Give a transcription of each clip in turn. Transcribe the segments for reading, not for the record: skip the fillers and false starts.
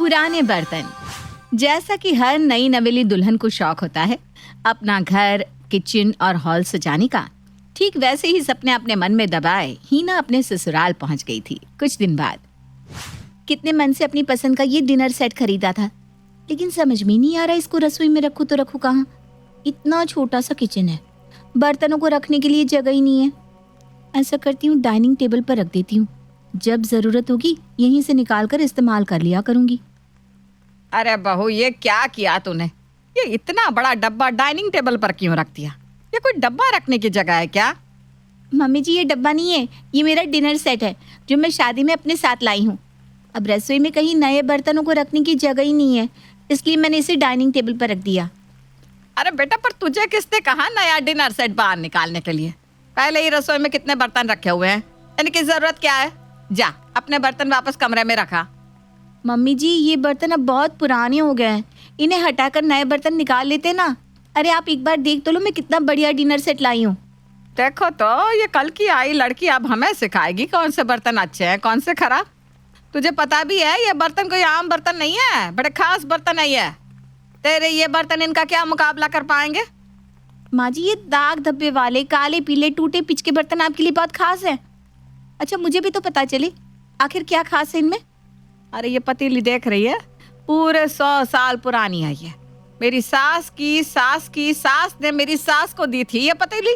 पुराने बर्तन। जैसा कि हर नई नवेली दुल्हन को शौक होता है अपना घर, किचन और हॉल सजाने का, ठीक वैसे ही सपने अपने मन में दबाए हीना अपने ससुराल पहुंच गई थी। कुछ दिन बाद कितने मन से अपनी पसंद का ये डिनर सेट खरीदा था, लेकिन समझ में नहीं आ रहा इसको रसोई में रखूं तो रखूं कहाँ। इतना छोटा सा किचन है, बर्तनों को रखने के लिए जगह ही नहीं है। ऐसा करती हूँ डाइनिंग टेबल पर रख देती हूँ, जब जरूरत होगी यहीं से निकाल कर इस्तेमाल कर लिया करूंगी। अरे बहू, ये क्या किया तूने? ये इतना बड़ा डब्बा डाइनिंग टेबल पर क्यों रख दिया? ये कोई डब्बा रखने की जगह है क्या? मम्मी जी, ये डब्बा नहीं है, ये मेरा डिनर सेट है जो मैं शादी में अपने साथ लाई हूँ। अब रसोई में कहीं नए बर्तनों को रखने की जगह ही नहीं है, इसलिए मैंने इसे डाइनिंग टेबल पर रख दिया। अरे बेटा, पर तुझे किसने कहा नया डिनर सेट बाहर निकालने के लिए? पहले ही रसोई में कितने बर्तन रखे हुए हैं, इनकी जरूरत क्या है? जा अपने बर्तन वापस कमरे में रखा। मम्मी जी, ये बर्तन अब बहुत पुराने हो गए हैं, इन्हें हटाकर नए बर्तन निकाल लेते ना। अरे आप एक बार देख तो लो मैं कितना बढ़िया डिनर सेट लाई हूँ। देखो तो, ये कल की आई लड़की अब हमें सिखाएगी कौन से बर्तन अच्छे हैं कौन से खराब। तुझे पता भी है ये बर्तन कोई आम बर्तन नहीं है, बड़े खास बर्तन है ये। तेरे ये बर्तन इनका क्या मुकाबला कर पाएंगे? माँ जी, ये दाग धब्बे वाले काले पीले टूटे पिच के बर्तन आपके लिए बहुत खास है। अच्छा, मुझे भी तो पता चले आखिर क्या खास है इनमें। अरे ये पतीली देख रही है, पूरे 100 साल पुरानी है ये। मेरी सास की सास ने मेरी सास को दी थी ये पतीली।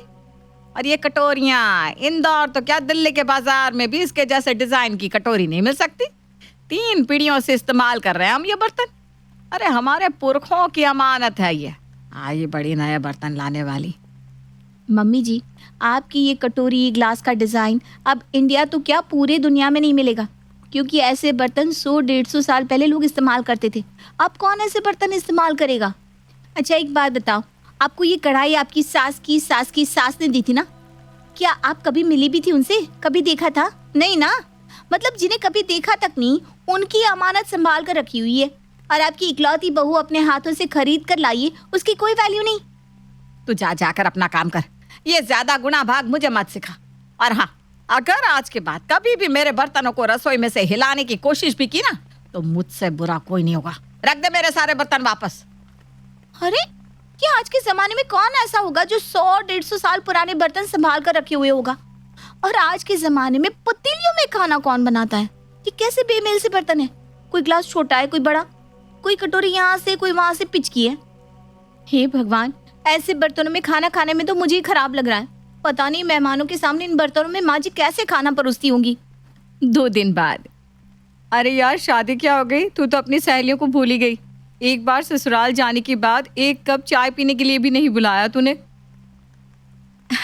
और ये कटोरियाँ, इंदौर तो क्या दिल्ली के बाजार में भी इसके जैसे डिजाइन की कटोरी नहीं मिल सकती। 3 पीढ़ियों से इस्तेमाल कर रहे हैं हम ये बर्तन। अरे हमारे पुरखों की अमानत है ये। ये बड़ी नए बर्तन लाने वाली। मम्मी जी, आपकी ये कटोरी ग्लास का डिज़ाइन अब इंडिया तो क्या पूरे दुनिया में नहीं मिलेगा, क्योंकि ऐसे बर्तन 100-150 साल पहले लोग इस्तेमाल करते थे। अब कौन ऐसे बर्तन इस्तेमाल करेगा? अच्छा एक बात बताओ, आपको ये कढ़ाई आपकी सास की सास ने दी थी ना? क्या आप कभी मिली भी थी उनसे? कभी देखा था? नहीं ना। मतलब जिन्हें कभी देखा तक नहीं, उनकी अमानत संभाल कर रखी हुई है। और आपकी इकलौती बहू अपने हाथों से खरीद कर लाई है, उसकी कोई वैल्यू नहीं। तू जाकर अपना काम कर, ये ज्यादा गुना भाग मुझे मत सिखा। और हाँ, अगर आज के बाद कभी भी मेरे बर्तनों को रसोई में से हिलाने की कोशिश भी की ना, तो मुझसे बुरा कोई नहीं होगा। रख दे मेरे सारे बर्तन वापस। अरे क्या आज के जमाने में कौन ऐसा होगा जो 100-150 साल पुराने बर्तन संभाल कर रखे हुए होगा? और आज के जमाने में पतीलियों में खाना कौन बनाता है? ये कैसे बेमेल से बर्तन है? कोई ग्लास छोटा है, कोई बड़ा, कोई कटोरी यहाँ से कोई वहां से पिचकी है। हे भगवान, ऐसे बर्तनों में खाना खाने में तो मुझे ही खराब लग रहा है। पता नहीं मेहमानों के सामने इन बर्तनों में माँ जी कैसे खाना परोसती होंगी। 2 दिन बाद। अरे यार, शादी क्या हो गई? तू तो अपनी सहेलियों को भूल ही गई। एक बार ससुराल जाने के बाद 1 कप चाय पीने के लिए भी नहीं बुलाया तूने।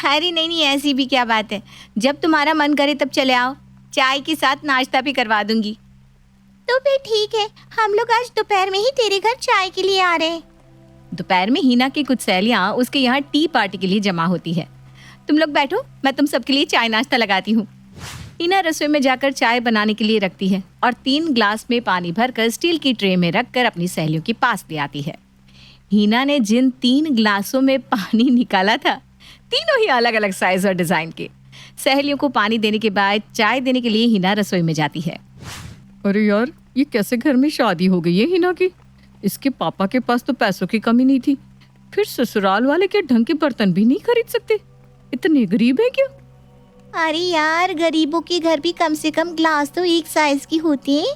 अरे नहीं, ऐसी भी क्या बात है। जब तुम्हारा मन करे तब चले आओ, चाय के साथ नाश्ता भी करवा दूंगी। तो फिर ठीक है, हम लोग आज दोपहर में ही तेरे घर चाय के लिए आ रहे हैं। दोपहर में हीना की कुछ सहेलियाँ उसके यहाँ टी पार्टी के लिए जमा होती है। तुम लोग बैठो, मैं तुम सबके लिए चाय नाश्ता लगाती हूँ। हीना रसोई में जाकर चाय बनाने के लिए रखती है और 3 ग्लास में पानी भरकर स्टील की ट्रे में रखकर अपनी सहेलियों के पास ले आती है। हीना ने जिन 3 ग्लासों में पानी निकाला था, तीनों ही अलग अलग साइज और डिजाइन के। सहेलियों को पानी देने के बाद चाय देने के लिए हीना रसोई में जाती है। अरे यार, ये कैसे घर में शादी हो गई है हीना की? इसके पापा के पास तो पैसों की कमी नहीं थी, फिर ससुराल वाले क्या ढंग के बर्तन भी नहीं खरीद सकते? इतने गरीब है क्या? अरे यार, गरीबों के घर भी कम से कम ग्लास तो एक साइज की होती है,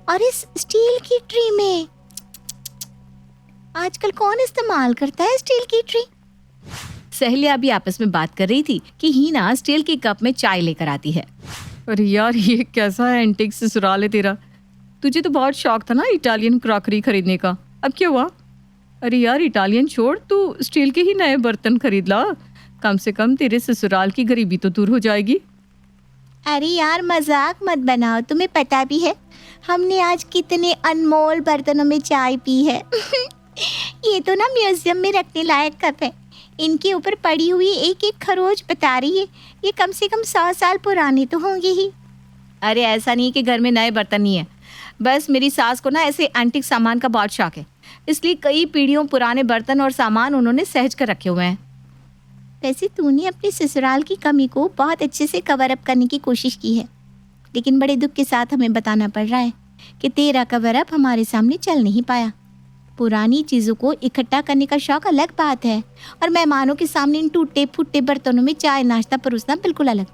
और इस स्टील की ट्री में आजकल कौन इस्तेमाल करता है स्टील की ट्री? सहेलियां अभी आपस में बात कर रही थी कि हीना स्टील के कप में चाय लेकर आती है। अरे यार, ये कैसा एंटीक ससुराल है तेरा? तुझे तो बहुत शौक था ना इटालियन क्रॉकरी खरीदने का, अब क्या हुआ? अरे यार, इटालियन छोड़, तू स्टील के ही नए बर्तन खरीद ला। कम से कम तेरे ससुराल की गरीबी तो दूर हो जाएगी। अरे यार, मजाक मत बनाओ, तुम्हें पता भी है हमने आज कितने अनमोल बर्तनों में चाय पी है। ये तो ना म्यूजियम में रखने लायक कप है। इनके ऊपर पड़ी हुई एक एक खरोच बता रही है ये कम से कम 100 साल पुराने तो होंगे ही। अरे ऐसा नहीं कि घर में नए बर्तन नहीं है, बस मेरी सास को ना ऐसे एंटीक सामान का बहुत शौक है, इसलिए कई पीढ़ियों पुराने बर्तन और सामान उन्होंने सहज कर रखे हुए हैं। वैसे तूने अपने ससुराल की कमी को बहुत अच्छे से कवर अप करने की कोशिश की है, लेकिन बड़े दुख के साथ हमें बताना पड़ रहा है कि तेरा कवर अप हमारे सामने चल नहीं पाया। पुरानी चीज़ों को इकट्ठा करने का शौक अलग बात है, और मेहमानों के सामने इन टूटे फूटे बर्तनों में चाय नाश्ता परोसना बिल्कुल अलग।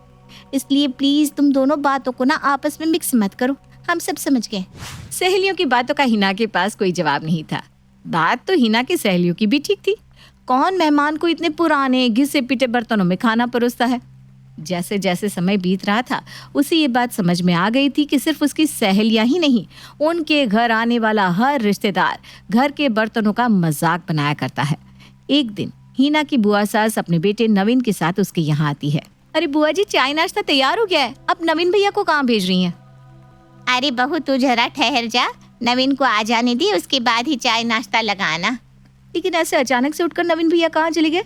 इसलिए प्लीज़ तुम दोनों बातों को ना आपस में मिक्स मत करो, हम सब समझ गए। सहेलियों की बातों का हिना के पास कोई जवाब नहीं था। बात तो हिना की सहेलियों की भी ठीक थी। कौन मेहमान को इतने पुराने घिसे पिटे बर्तनों में खाना परोसता है। जैसे जैसे समय बीत रहा था, उसे ये बात समझ में आ गई थी कि सिर्फ उसकी सहेलियां ही नहीं, उनके घर आने वाला हर रिश्तेदार घर के बर्तनों का मजाक बनाया करता है। एक दिन हिना की बुआ सास अपने बेटे नवीन के साथ उसके यहाँ आती है। अरे बुआ जी, चाय नाश्ता तैयार हो गया है, अब नवीन भैया को कहाँ भेज रही हैं? अरे बहू, तू जरा ठहर जा, नवीन को आ जाने दी, उसके बाद ही चाय नाश्ता लगाना। लेकिन ऐसे अचानक से उठकर नवीन भैया कहाँ चले गए?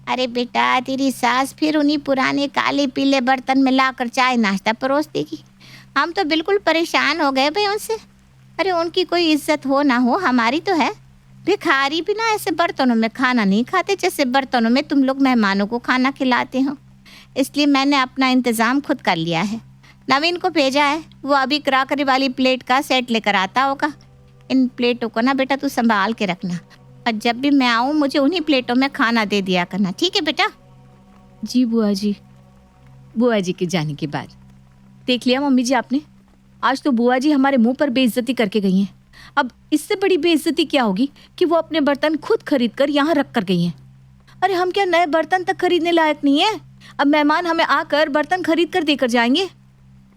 अरे बेटा, तेरी सास फिर उन्हीं पुराने काले पीले बर्तन में लाकर चाय नाश्ता परोस देगी। हम तो बिल्कुल परेशान हो गए भाई उनसे। अरे उनकी कोई इज्जत हो ना हो, हमारी तो है। भिखारी भी ना ऐसे बर्तनों में खाना नहीं खाते जैसे बर्तनों में तुम लोग मेहमानों को खाना खिलाते हो। इसलिए मैंने अपना इंतज़ाम खुद कर लिया है। नवीन को भेजा है, वो अभी क्रॉकरी वाली प्लेट का सेट लेकर आता होगा। इन प्लेटों को ना बेटा तू संभाल के रखना, और जब भी मैं आऊँ मुझे उन्हीं प्लेटों में खाना दे दिया करना, ठीक है बेटा? जी बुआ जी। बुआ जी के जाने के बाद देख लिया मम्मी जी आपने, आज तो बुआ जी हमारे मुंह पर बेइज्जती करके गई हैं। अब इससे बड़ी बेइज्जती क्या होगी कि वो अपने बर्तन खुद खरीद कर यहाँ रख कर गई हैं। अरे हम क्या नए बर्तन तक खरीदने लायक नहीं है? अब मेहमान हमें आकर बर्तन खरीद कर देकर जाएंगे।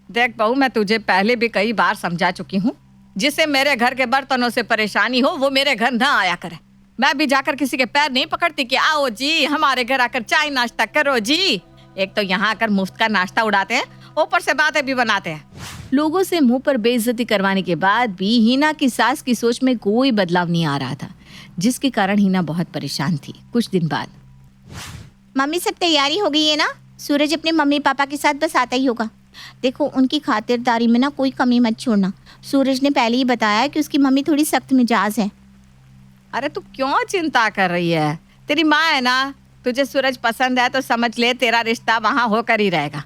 देख बहू, मैं तुझे पहले भी कई बार समझा चुकी हूँ, जिसे मेरे घर के बर्तनों से परेशानी हो वो मेरे घर ना आया करे। मैं भी जाकर किसी के पैर नहीं पकड़ती कि आओ जी हमारे घर आकर चाय नाश्ता करो जी। एक तो यहाँ आकर मुफ्त का नाश्ता उड़ाते हैं, ऊपर से बातें भी बनाते हैं। लोगों से मुंह पर बेइज्जती करवाने के बाद भी हिना की सास की सोच में कोई बदलाव नहीं आ रहा था, जिसके कारण हिना बहुत परेशान थी। कुछ दिन बाद, मम्मी सब तैयारी हो गई है ना? सूरज अपने मम्मी पापा के साथ बस आता ही होगा। देखो उनकी खातिरदारी में ना कोई कमी मत छोड़ना। सूरज ने पहले ही बताया कि उसकी मम्मी थोड़ी सख्त मिजाज है। अरे तू क्यों चिंता कर रही है? तेरी माँ है ना, तुझे सूरज पसंद है तो समझ ले तेरा रिश्ता वहाँ होकर ही रहेगा।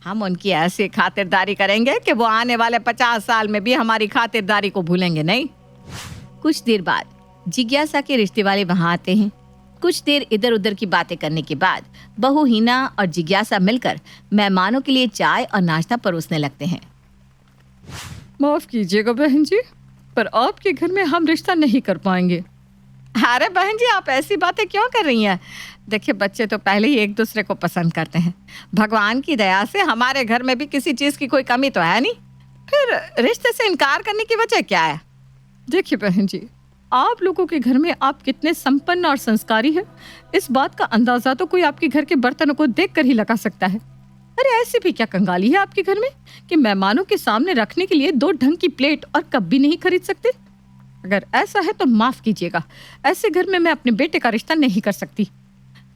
हम उनकी ऐसी खातिरदारी करेंगे कि वो आने वाले 50 साल में भी हमारी खातिरदारी को भूलेंगे नहीं। कुछ देर बाद जिज्ञासा के रिश्ते वाले वहाँ आते हैं। कुछ देर इधर उधर की बातें करने के बाद बहू हिना और जिज्ञासा मिलकर मेहमानों के लिए चाय और नाश्ता परोसने लगते हैं। माफ कीजिएगा बहन जी, पर आपके घर में हम रिश्ता नहीं कर पाएंगे। अरे बहन जी, आप ऐसी बातें क्यों कर रही हैं? देखिए, बच्चे तो पहले ही एक दूसरे को पसंद करते हैं। भगवान की दया से हमारे घर में भी किसी चीज़ की कोई कमी तो है नहीं, फिर रिश्ते से इनकार करने की वजह क्या है? देखिए बहन जी, आप लोगों के घर में आप कितने संपन्न और संस्कारी हैं, इस बात का अंदाजा तो कोई आपके घर के बर्तनों को देखकर ही लगा सकता है। अरे ऐसी भी क्या कंगाली है आपके घर में कि मेहमानों के सामने रखने के लिए 2 ढंग की प्लेट और कप भी नहीं खरीद सकते? अगर ऐसा है तो माफ कीजिएगा, ऐसे घर में मैं अपने बेटे का रिश्ता नहीं कर सकती।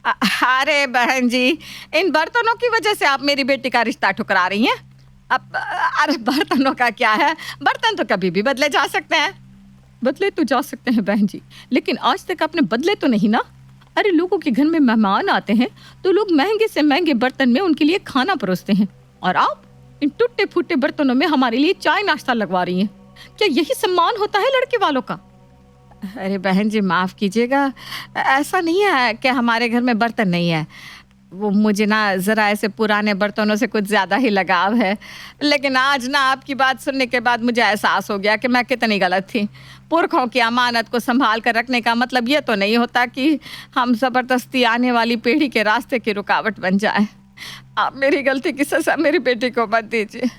अरे बहन जी, इन बर्तनों की वजह से आप मेरी बेटी का रिश्ता ठुकरा रही हैं। अब अरे बर्तनों का क्या है, बर्तन तो कभी भी बदले जा सकते हैं। बदले तो जा सकते हैं बहन जी, लेकिन आज तक आपने बदले तो नहीं ना। अरे लोगों के घर में मेहमान आते हैं तो लोग महंगे से महंगे बर्तन में उनके लिए खाना परोसते हैं, और आप इन टूटे फूटे बर्तनों में हमारे लिए चाय नाश्ता लगवा रही हैं। क्या यही सम्मान होता है लड़के वालों का? अरे बहन जी माफ़ कीजिएगा, ऐसा नहीं है कि हमारे घर में बर्तन नहीं है। वो मुझे ना ज़रा ऐसे पुराने बर्तनों से कुछ ज़्यादा ही लगाव है, लेकिन आज ना आपकी बात सुनने के बाद मुझे एहसास हो गया कि मैं कितनी गलत थी। पुरखों की अमानत को संभाल कर रखने का मतलब ये तो नहीं होता कि हम ज़बरदस्ती आने वाली पीढ़ी के रास्ते की रुकावट बन जाए। आप मेरी गलती की सज़ा मेरी बेटी को मत दीजिए,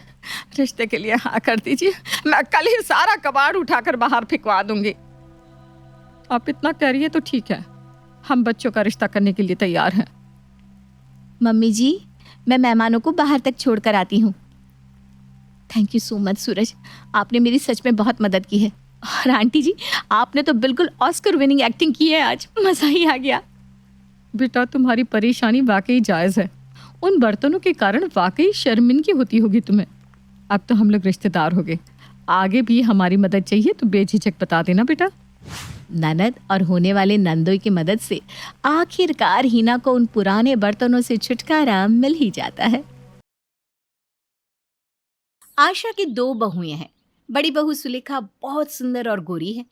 रिश्ते के लिए हाँ कर दीजिए। मैं कल ही सारा कबाड़ उठाकर बाहर फेंकवा दूंगी। आप इतना कह रही है तो ठीक है, हम बच्चों का रिश्ता करने के लिए तैयार हैं। मम्मी जी, मैं मेहमानों को बाहर तक छोड़कर आती हूँ। थैंक यू सो मच सूरज, आपने मेरी सच में बहुत मदद की है। और आंटी जी, आपने तो बिल्कुल ऑस्कर विनिंग एक्टिंग की है आज, मज़ा ही आ गया। बेटा तुम्हारी परेशानी वाकई जायज़ है, उन बर्तनों के कारण वाकई शर्मिंदगी होती होगी तुम्हें। अब तो हम लोग रिश्तेदार हो गए, आगे भी हमारी मदद चाहिए तो बेझिझक बता देना बेटा। ननद और होने वाले नंदोई की मदद से आखिरकार हिना को उन पुराने बर्तनों से छुटकारा मिल ही जाता है। आशा की 2 बहुएं हैं। बड़ी बहू सुलेखा बहुत सुंदर और गोरी है।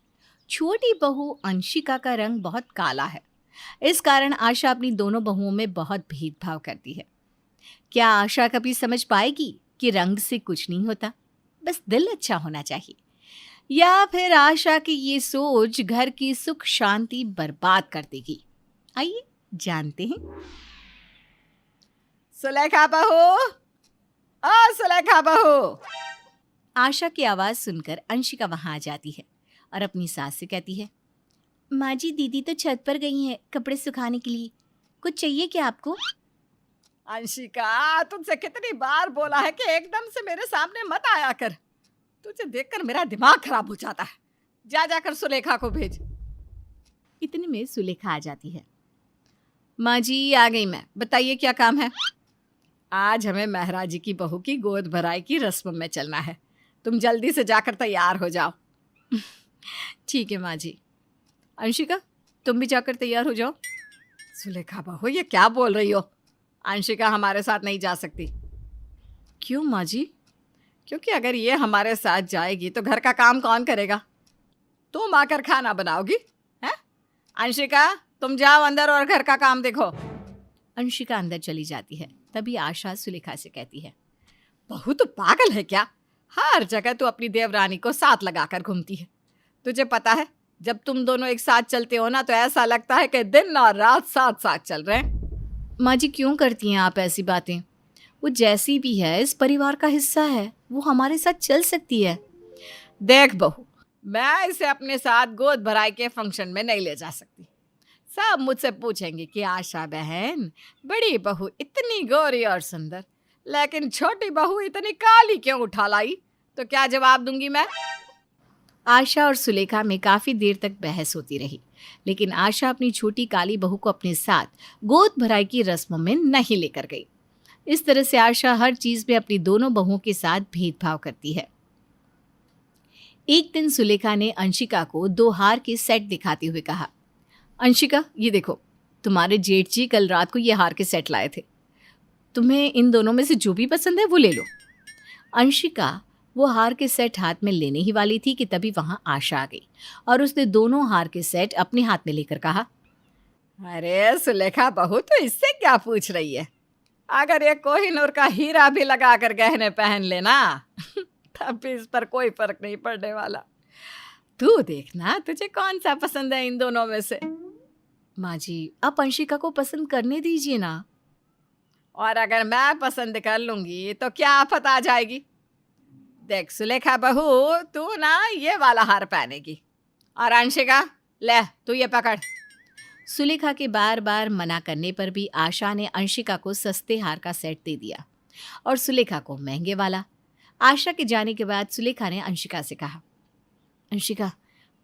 छोटी बहू अंशिका का रंग बहुत काला है। इस कारण आशा अपनी दोनों बहुओं में बहुत भेदभाव करती है। क्या आशा कभी समझ पाएगी कि रंग से कुछ नहीं होता, बस दिल अच्छा होना चाहिए? या फिर आशा की ये सोच घर की सुख शांति बर्बाद कर देगी? आइए जानते हैं। सुलेखा बहू, ओ सुलेखा बहू। आशा की आवाज सुनकर अंशिका वहां आ जाती है और अपनी सास से कहती है, माँ जी, दीदी तो छत पर गई हैं कपड़े सुखाने के लिए। कुछ चाहिए क्या आपको? अंशिका, तुझसे कितनी बार बोला है कि एकदम से मेरे सामने मत आया कर। तुझे देखकर मेरा दिमाग खराब हो जाता है। जा जाकर सुलेखा को भेज। इतने में सुलेखा आ जाती है। माँ जी, आ गई मैं, बताइए क्या काम है? आज हमें महाराज जी की बहू की गोद भराई की रस्म में चलना है। तुम जल्दी से जाकर तैयार हो जाओ। ठीक है माँ जी। अंशिका, तुम भी जाकर तैयार हो जाओ। सुलेखा बहू, ये क्या बोल रही हो? अंशिका हमारे साथ नहीं जा सकती। क्यों माँ जी? क्योंकि अगर ये हमारे साथ जाएगी तो घर का काम कौन करेगा? तुम आकर खाना बनाओगी, हैं? अंशिका, तुम जाओ अंदर और घर का काम देखो। अंशिका अंदर चली जाती है। तभी आशा सुलेखा से कहती है, बहू तो पागल है क्या? हर जगह तू अपनी देवरानी को साथ लगाकर घूमती है। तुझे पता है, जब तुम दोनों एक साथ चलते हो ना तो ऐसा लगता है कि दिन और रात साथ साथ चल रहे हैं। माँ जी, क्यों करती हैं आप ऐसी बातें? वो जैसी भी है इस परिवार का हिस्सा है, वो हमारे साथ चल सकती है। देख बहू, मैं इसे अपने साथ गोद भराई के फंक्शन में नहीं ले जा सकती। सब मुझसे पूछेंगे कि आशा बहन, बड़ी बहू इतनी गोरी और सुंदर, लेकिन छोटी बहू इतनी काली क्यों उठा लाई? तो क्या जवाब दूंगी मैं? आशा और सुलेखा में काफी देर तक बहस होती रही, लेकिन आशा अपनी छोटी काली बहू को अपने साथ गोद भराई की रस्म में नहीं लेकर गई। इस तरह से आशा हर चीज में अपनी दोनों बहुओं के साथ भेदभाव करती है। एक दिन सुलेखा ने अंशिका को 2 हार के सेट दिखाते हुए कहा, अंशिका, ये देखो, तुम्हारे जेठ जी कल रात को ये हार के सेट लाए थे। तुम्हें इन दोनों में से जो भी पसंद है वो ले लो। अंशिका वो हार के सेट हाथ में लेने ही वाली थी कि तभी वहां आशा आ गई और उसने दोनों हार के सेट अपने हाथ में लेकर कहा, अरे सुलेखा बहू, तो इससे क्या पूछ रही है? अगर ये कोहिनूर का हीरा भी लगाकर गहने पहन लेना तब भी इस पर कोई फर्क नहीं पड़ने वाला। तू देखना तुझे कौन सा पसंद है इन दोनों में से। माँ जी, आप अंशिका को पसंद करने दीजिए ना। और अगर मैं पसंद कर लूंगी तो क्या आफत आ जाएगी? देख सुलेखा बहू, तू ना ये वाला हार पहनेगी, और अंशिका, ले तू ये पकड़। सुलेखा के बार बार मना करने पर भी आशा ने अंशिका को सस्ते हार का सेट दे दिया और सुलेखा को महंगे वाला। आशा के जाने के बाद सुलेखा ने अंशिका से कहा, अंशिका,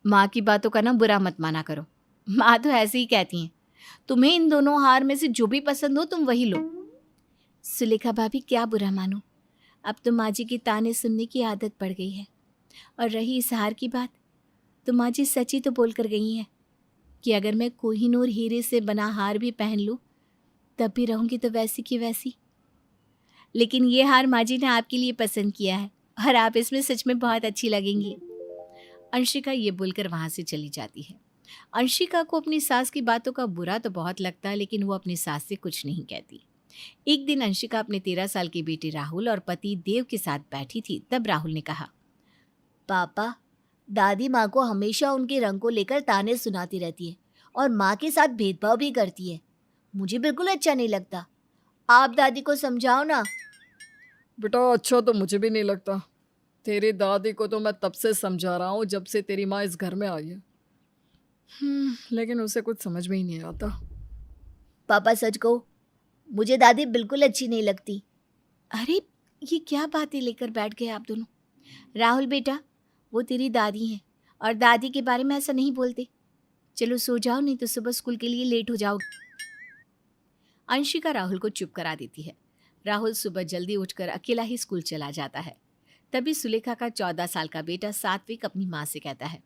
माँ की बातों का ना बुरा मत माना करो। माँ तो ऐसे ही कहती हैं। तुम्हें इन दोनों हार में से जो भी पसंद हो तुम वही लो। सुलेखा भाभी, क्या बुरा मानो, अब तो माँ जी की ताने सुनने की आदत पड़ गई है। और रही इस हार की बात, तो माँ जी सच ही तो बोल कर गई हैं कि अगर मैं कोहिनूर हीरे से बना हार भी पहन लूँ तब भी रहूँगी तो वैसी की वैसी। लेकिन ये हार माँ जी ने आपके लिए पसंद किया है और आप इसमें सच में बहुत अच्छी लगेंगी। अंशिका ये बोलकर वहाँ से चली जाती है। अंशिका को अपनी सास की बातों का बुरा तो बहुत लगता है, लेकिन वो अपनी सास से कुछ नहीं कहती। एक दिन अंशिका अपने 13 साल के बेटे राहुल और पति देव के साथ बैठी थी। तब राहुल ने कहा, पापा, दादी माँ को हमेशा उनके रंग को लेकर ताने सुनाती रहती है और माँ के साथ भेदभाव भी करती है। मुझे बिल्कुल अच्छा नहीं लगता। आप दादी को समझाओ ना। बेटा, अच्छा तो मुझे भी नहीं लगता। तेरी दादी को तो मैं तब से समझा रहा हूँ जब से तेरी माँ इस घर में आई है। लेकिन उसे कुछ समझ में ही नहीं आता। पापा सच कहो, मुझे दादी बिल्कुल अच्छी नहीं लगती। अरे ये क्या बातें लेकर बैठ गए आप दोनों? राहुल बेटा, वो तेरी दादी हैं और दादी के बारे में ऐसा नहीं बोलते। चलो सो जाओ, नहीं तो सुबह स्कूल के लिए लेट हो जाओगे। अंशिका राहुल को चुप करा देती है। राहुल सुबह जल्दी उठकर अकेला ही स्कूल चला जाता है। तभी सुलेखा का 14 साल का बेटा सात्विक अपनी माँ से कहता है,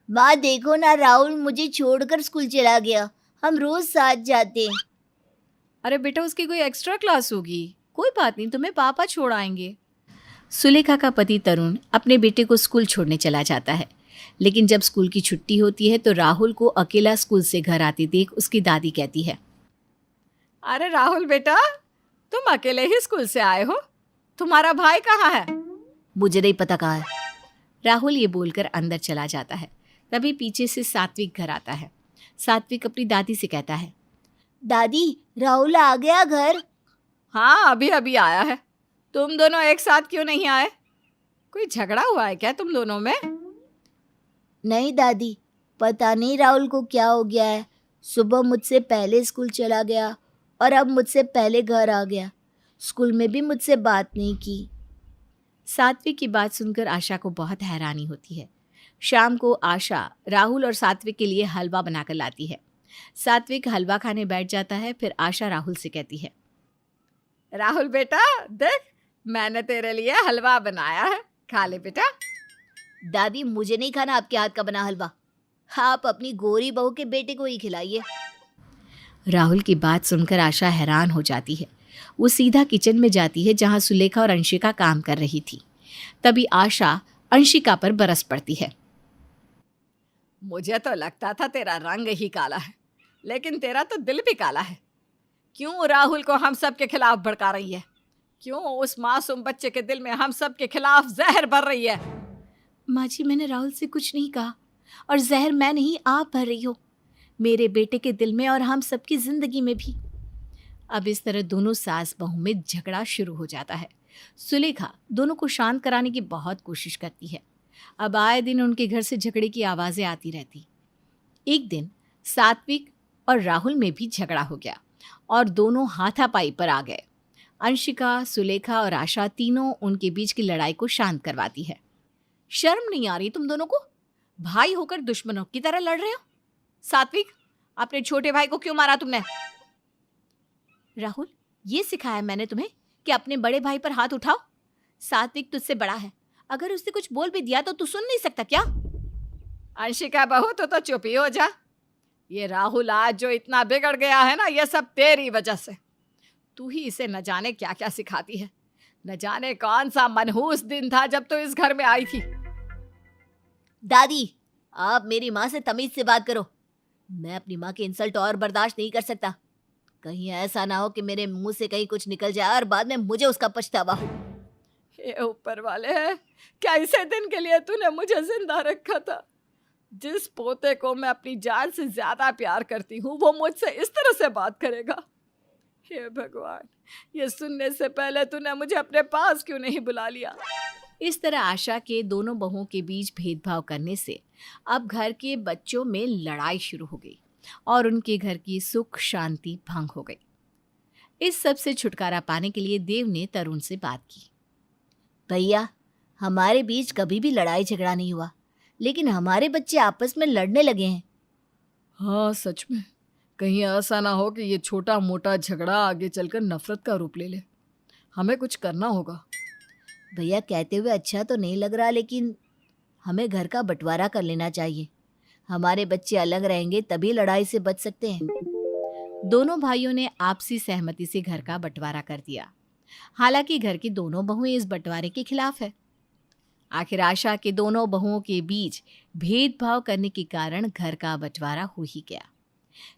माँ देखो ना, राहुल मुझे छोड़कर स्कूल चला गया। हम रोज साथ जाते हैं। अरे बेटा, उसकी कोई एक्स्ट्रा क्लास होगी, कोई बात नहीं, तुम्हें पापा छोड़ आएंगे। सुलेखा का पति तरुण अपने बेटे को स्कूल छोड़ने चला जाता है, लेकिन जब स्कूल की छुट्टी होती है तो राहुल को अकेला स्कूल से घर आते देख उसकी दादी कहती है, अरे राहुल बेटा, तुम अकेले ही स्कूल से आए हो? तुम्हारा भाई कहाँ है? मुझे नहीं पता कहाँ है। राहुल ये बोलकर अंदर चला जाता है। तभी पीछे से सात्विक घर आता है। सात्विक अपनी दादी से कहता है, दादी, राहुल आ गया घर। हाँ, अभी अभी आया है। तुम दोनों एक साथ क्यों नहीं आए? कोई झगड़ा हुआ है क्या तुम दोनों में? नहीं दादी, पता नहीं राहुल को क्या हो गया है। सुबह मुझसे पहले स्कूल चला गया और अब मुझसे पहले घर आ गया। स्कूल में भी मुझसे बात नहीं की। सात्विक की बात सुनकर आशा को बहुत हैरानी होती है। शाम को आशा राहुल और सात्विक के लिए हलवा बनाकर लाती है। सात्विक हलवा खाने बैठ जाता है। फिर आशा राहुल से कहती है, राहुल बेटा, देख, मैंने तेरे लिए हलवा बनाया है, खा ले बेटा। दादी, मुझे नहीं खाना आपके हाथ का बना हलवा। आप अपनी गोरी बहू के बेटे को ही खिलाइए। राहुल की बात सुनकर आशा हैरान हो जाती है। वो सीधा किचन में जाती है जहां सुलेखा और अंशिका काम कर रही थी। तभी आशा अंशिका पर बरस पड़ती है। मुझे तो लगता था तेरा रंग ही काला है, लेकिन तेरा तो दिल भी काला है। क्यों राहुल को हम सब के खिलाफ भड़का रही है? क्यों उस मासूम बच्चे के दिल में हम सब के खिलाफ जहर भर रही है? माँ जी, मैंने राहुल से कुछ नहीं कहा, और जहर मैं नहीं, आप भर रही हो मेरे बेटे के दिल में और हम सबकी जिंदगी में भी। अब इस तरह दोनों सास बहू में झगड़ा शुरू हो जाता है। सुलेखा दोनों को शांत कराने की बहुत कोशिश करती है। अब आए दिन उनके घर से झगड़े की आवाज़ें आती रहती। एक दिन सात्विक और राहुल में भी झगड़ा हो गया और दोनों हाथापाई पर आ गए। अंशिका, सुलेखा और आशा तीनों उनके बीच की लड़ाई को शांत करवाती है। शर्म नहीं आ रही तुम दोनों को? भाई होकर दुश्मनों की तरह लड़ रहे हो। सात्विक, अपने छोटे भाई को क्यों मारा तुमने? राहुल, ये सिखाया मैंने तुम्हें कि अपने बड़े भाई पर हाथ उठाओ? सात्विक तुझसे बड़ा है, अगर उसने कुछ बोल भी दिया तो तू सुन नहीं सकता क्या? अंशिका बहू, तो चुप ही हो जा। ये राहुल आज जो इतना बिगड़ गया है ना, ये सब तेरी वजह से। तू ही इसे न जाने क्या क्या सिखाती है। न जाने कौन सा मनहूस दिन था जब तू इस घर में आई थी। दादी, आप मेरी माँ से तमीज से बात करो। मैं अपनी माँ की इंसल्ट और बर्दाश्त नहीं कर सकता। कहीं ऐसा ना हो कि मेरे मुंह से कहीं कुछ निकल जाए और बाद में मुझे उसका पछतावा हो। हे ऊपर वाले, कैसे दिन के लिए तूने मुझे जिंदा रखा था? जिस पोते को मैं अपनी जान से ज्यादा प्यार करती हूँ, वो मुझसे इस तरह से बात करेगा? हे भगवान, ये सुनने से पहले तूने मुझे अपने पास क्यों नहीं बुला लिया? इस तरह आशा के दोनों बहुओं के बीच भेदभाव करने से अब घर के बच्चों में लड़ाई शुरू हो गई और उनके घर की सुख शांति भंग हो गई। इस सब से छुटकारा पाने के लिए देव ने तरुण से बात की। भैया, हमारे बीच कभी भी लड़ाई झगड़ा नहीं हुआ, लेकिन हमारे बच्चे आपस में लड़ने लगे हैं। हाँ, सच में कहीं ऐसा ना हो कि ये छोटा मोटा झगड़ा आगे चलकर नफरत का रूप ले ले। हमें कुछ करना होगा। भैया, कहते हुए अच्छा तो नहीं लग रहा, लेकिन हमें घर का बंटवारा कर लेना चाहिए। हमारे बच्चे अलग रहेंगे तभी लड़ाई से बच सकते हैं। दोनों भाइयों ने आपसी सहमति से घर का बंटवारा कर दिया। हालांकि घर की दोनों बहुएं इस बंटवारे के खिलाफ है। आखिर आशा के दोनों बहुओं के बीच भेदभाव करने के कारण घर का बंटवारा हो ही गया।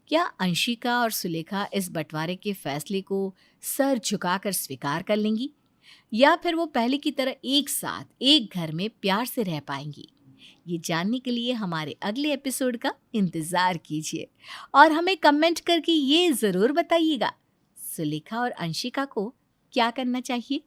क्या अंशिका और सुलेखा इस बंटवारे के फैसले को सर झुकाकर स्वीकार कर लेंगी, या फिर वो पहले की तरह एक साथ एक घर में प्यार से रह पाएंगी? ये जानने के लिए हमारे अगले एपिसोड का इंतज़ार कीजिए और हमें कमेंट करके ये ज़रूर बताइएगा, सुलेखा और अंशिका को क्या करना चाहिए।